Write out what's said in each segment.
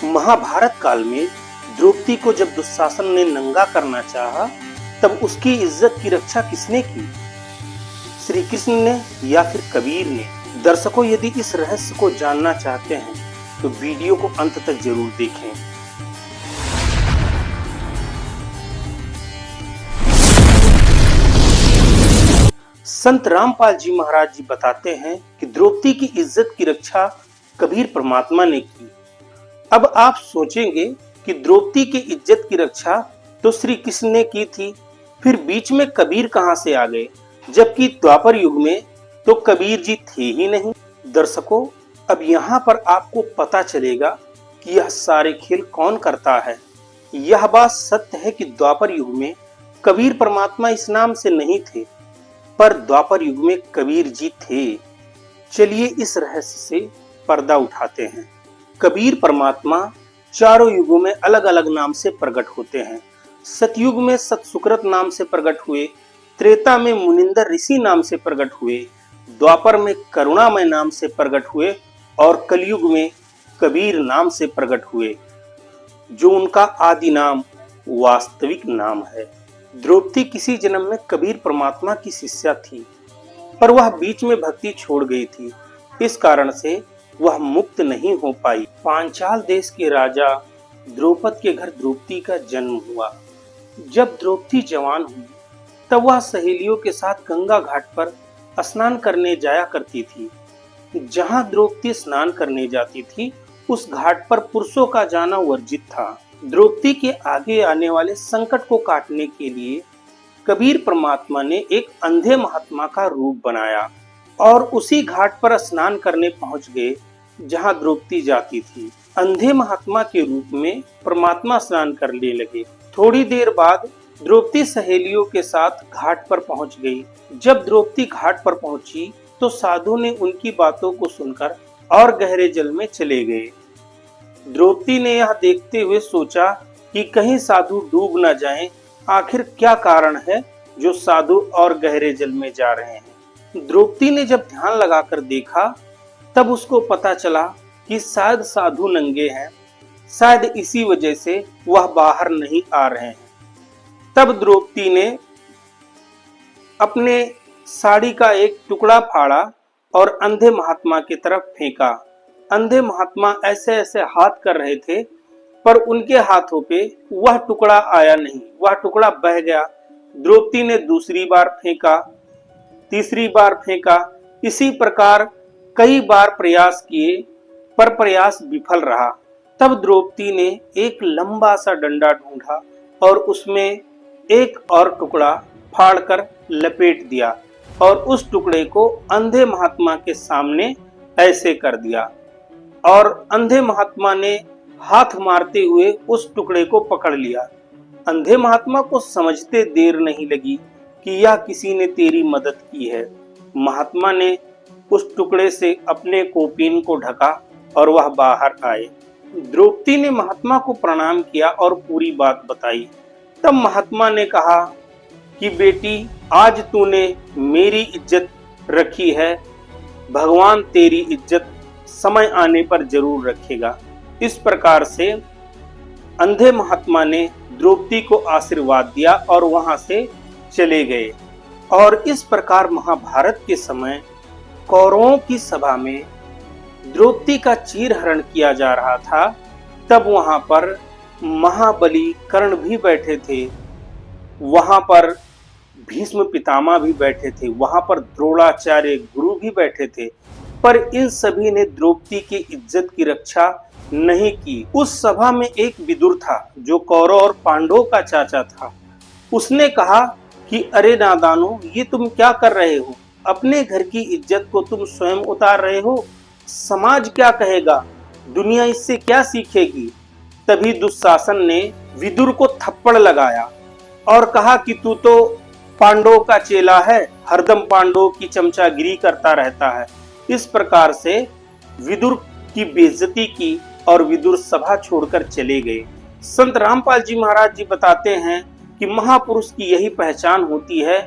महाभारत काल में द्रौपदी को जब दुशासन ने नंगा करना चाहा, तब उसकी इज्जत की रक्षा किसने की? श्री कृष्ण ने या फिर कबीर ने? दर्शकों, यदि इस रहस्य को जानना चाहते हैं तो वीडियो को अंत तक जरूर देखें। संत रामपाल जी महाराज जी बताते हैं कि द्रौपदी की इज्जत की रक्षा कबीर परमात्मा ने की। अब आप सोचेंगे कि द्रौपदी की इज्जत की रक्षा तो श्री कृष्ण ने की थी, फिर बीच में कबीर कहां से आ गए, जबकि द्वापर युग में तो कबीर जी थे ही नहीं। दर्शकों, अब यहाँ पर आपको पता चलेगा कि यह सारे खेल कौन करता है। यह बात सत्य है कि द्वापर युग में कबीर परमात्मा इस नाम से नहीं थे, पर द्वापर युग में कबीर जी थे। चलिए इस रहस्य से पर्दा उठाते हैं। कबीर परमात्मा चारों युगों में अलग अलग नाम से प्रकट होते हैं। सतयुग में सतसुकृत नाम से प्रकट हुए, त्रेता में मुनिंदर ऋषि नाम से प्रकट हुए, द्वापर में करुणामय नाम से प्रकट हुए और कलयुग में कबीर नाम से प्रकट हुए, जो उनका आदि नाम वास्तविक नाम है। द्रौपदी किसी जन्म में कबीर परमात्मा की शिष्या थी, पर वह बीच में भक्ति छोड़ गई थी। इस कारण से वह मुक्त नहीं हो पाई। पांचाल देश के राजा द्रौपद के घर द्रौपदी का जन्म हुआ। जब द्रौपदी जवान हुई, तब वह सहेलियों के साथ गंगा घाट पर स्नान करने जाया करती थी। जहां द्रौपदी स्नान करने जाती थी, उस घाट पर पुरुषों का जाना वर्जित था। द्रौपदी के आगे आने वाले संकट को काटने के लिए कबीर परमात्मा ने एक अंधे महात्मा का रूप बनाया और उसी घाट पर स्नान करने पहुंच गए जहां द्रौपदी जाती थी। अंधे महात्मा के रूप में परमात्मा स्नान करने लगे। थोड़ी देर बाद द्रौपदी सहेलियों के साथ घाट पर पहुंच गई। जब द्रौपदी घाट पर पहुंची तो साधु ने उनकी बातों को सुनकर और गहरे जल में चले गए। द्रौपदी ने यह देखते हुए सोचा कि कहीं साधु डूब न जाएं। आखिर क्या कारण है जो साधु और गहरे जल में जा रहे हैं? द्रौपदी ने जब ध्यान लगाकर देखा, तब उसको पता चला कि शायद साधु नंगे हैं, शायद इसी वजह से वह बाहर नहीं आ रहे हैं। तब द्रौपदी ने अपने साड़ी का एक टुकड़ा फाड़ा और अंधे महात्मा की तरफ फेंका। अंधे महात्मा ऐसे ऐसे हाथ कर रहे थे, पर उनके हाथों पे वह टुकड़ा आया नहीं, वह टुकड़ा बह गया। द्रौपदी ने दूसरी बार फेंका, तीसरी बार फेंका। इसी प्रकार कई बार प्रयास किए, पर प्रयास विफल रहा। तब द्रौपदी ने एक लंबा सा डंडा ढूंढा और उसमें एक और टुकड़ा फाड़कर लपेट दिया और उस टुकड़े को अंधे महात्मा के सामने ऐसे कर दिया और अंधे महात्मा ने हाथ मारते हुए उस टुकड़े को पकड़ लिया। अंधे महात्मा को समझते देर नहीं लगी कि यह किसी ने तेरी मदद की है। महात्मा ने उस टुकड़े से अपने कौपीन को ढका और वह बाहर आए। द्रौपदी ने महात्मा को प्रणाम किया और पूरी बात बताई। तब महात्मा ने कहा कि बेटी, आज तूने मेरी इज्जत रखी है, भगवान तेरी इज्जत समय आने पर जरूर रखेगा। इस प्रकार से अंधे महात्मा ने द्रौपदी को आशीर्वाद दिया और वहां से चले गए। और इस प्रकार महाभारत के समय कौरवों की सभा में द्रौपदी का चीरहरण किया जा रहा था। तब वहां पर महाबली कर्ण भी बैठे थे, वहां पर भीष्म पितामह भी बैठे थे, वहां पर द्रोणाचार्य गुरु भी बैठे थे, पर इन सभी ने द्रौपदी की इज्जत की रक्षा नहीं की। उस सभा में एक विदुर था जो कौरव और पांडवों का चाचा था। उसने कहा कि अरे नादानो, ये तुम क्या कर रहे हो? अपने घर की इज्जत को तुम स्वयं उतार रहे हो। समाज क्या कहेगा? दुनिया इससे क्या सीखेगी? तभी दुशासन ने विदुर को थप्पड़ लगाया और कहा कि तू तो पांडवों का चेला है, हरदम पांडवों की चमचागिरी करता रहता है। इस प्रकार से विदुर की बेइज्जती की और विदुर सभा छोड़कर चले गए। संत रामपाल जी महाराज जी बताते हैं कि महापुरुष की यही पहचान होती है,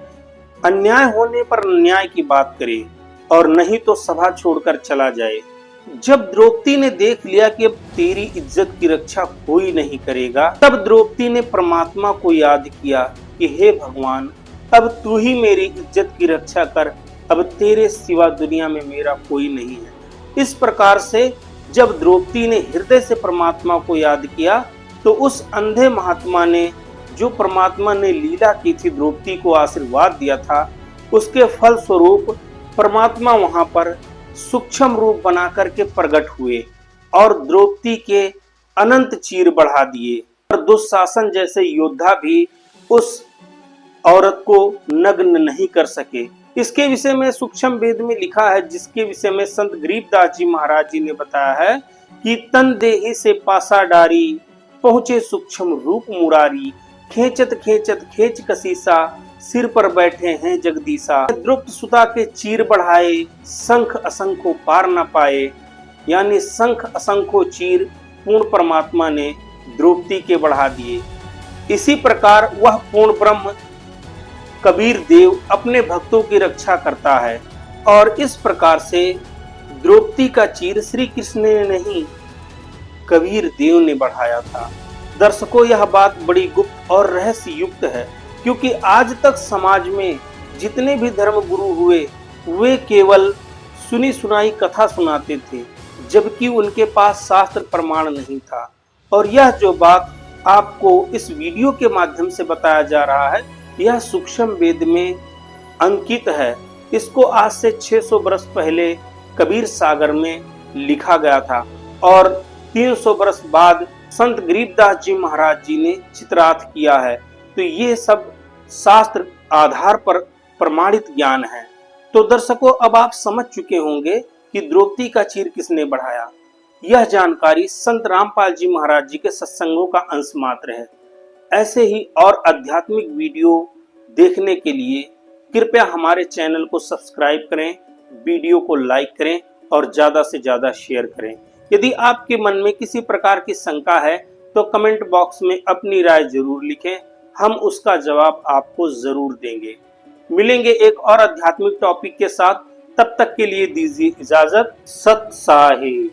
अन्याय होने पर न्याय की बात करे और नहीं तो सभा छोड़कर चला जाए। जब द्रौपदी ने देख लिया कि अब तेरी इज्जत की रक्षा कोई नहीं करेगा, तब द्रौपदी ने परमात्मा को याद किया कि हे भगवान, अब तू ही मेरी इज्जत की रक्षा कर, अब तेरे सिवा दुनिया में मेरा कोई नहीं है। इस प्रकार से जब द्रौपदी ने हृदय से परमात्मा को याद किया, तो उस अंधे महात्मा ने, जो परमात्मा ने लीला की थी, द्रौपदी को आशीर्वाद दिया था, उसके फल स्वरूप परमात्मा वहां पर सूक्ष्म रूप बना करके प्रकट हुए और द्रौपदी के अनंत चीर बढ़ा दिए। और दुशासन जैसे योद्धा भी उस औरत को नग्न नहीं कर सके। इसके विषय में सूक्ष्म वेद में लिखा है, जिसके विषय में संत गरीबदास जी महाराज जी ने बताया है कि तन देहि से पासा डारी, पहुंचे सूक्ष्म रूप मुरारी, खेचत खेचत खेच कसीसा, सिर पर बैठे हैं जगदीशा। द्रुप्त सुता के चीर बढ़ाए, शंख असंख्यो पार न पाए। यानी शंख असंख्यो चीर पूर्ण परमात्मा ने द्रौपदी के बढ़ा दिए। इसी प्रकार वह पूर्ण ब्रह्म कबीर देव अपने भक्तों की रक्षा करता है और इस प्रकार से द्रौपदी का चीर श्री कृष्ण ने नहीं, कबीर देव ने बढ़ाया था। दर्शकों, यह बात बड़ी गुप्त और रहस्य युक्त है, क्योंकि आज तक समाज में जितने भी धर्म गुरु हुए, वे केवल सुनी सुनाई कथा सुनाते थे, जबकि उनके पास शास्त्र प्रमाण नहीं था। और यह जो बात आपको इस वीडियो के माध्यम से बताया जा रहा है, यह सूक्ष्म वेद में अंकित है। इसको आज से 600 वर्ष पहले कबीर सागर में लिखा गया था और 300 वर्ष बाद संत गरीबदास जी महाराज जी ने चित्रार्थ किया है। तो ये सब शास्त्र आधार पर प्रमाणित ज्ञान है। तो दर्शकों, अब आप समझ चुके होंगे कि द्रौपदी का चीर किसने बढ़ाया। यह जानकारी संत रामपाल जी महाराज जी के सत्संगों का अंश मात्र है। ऐसे ही और आध्यात्मिक वीडियो देखने के लिए कृपया हमारे चैनल को सब्सक्राइब करें, वीडियो को लाइक करें और ज़्यादा से ज़्यादा शेयर करें। यदि आपके मन में किसी प्रकार की शंका है तो कमेंट बॉक्स में अपनी राय जरूर लिखें, हम उसका जवाब आपको जरूर देंगे। मिलेंगे एक और आध्यात्मिक टॉपिक के साथ, तब तक के लिए दीजिए इजाजत। सत साहिब।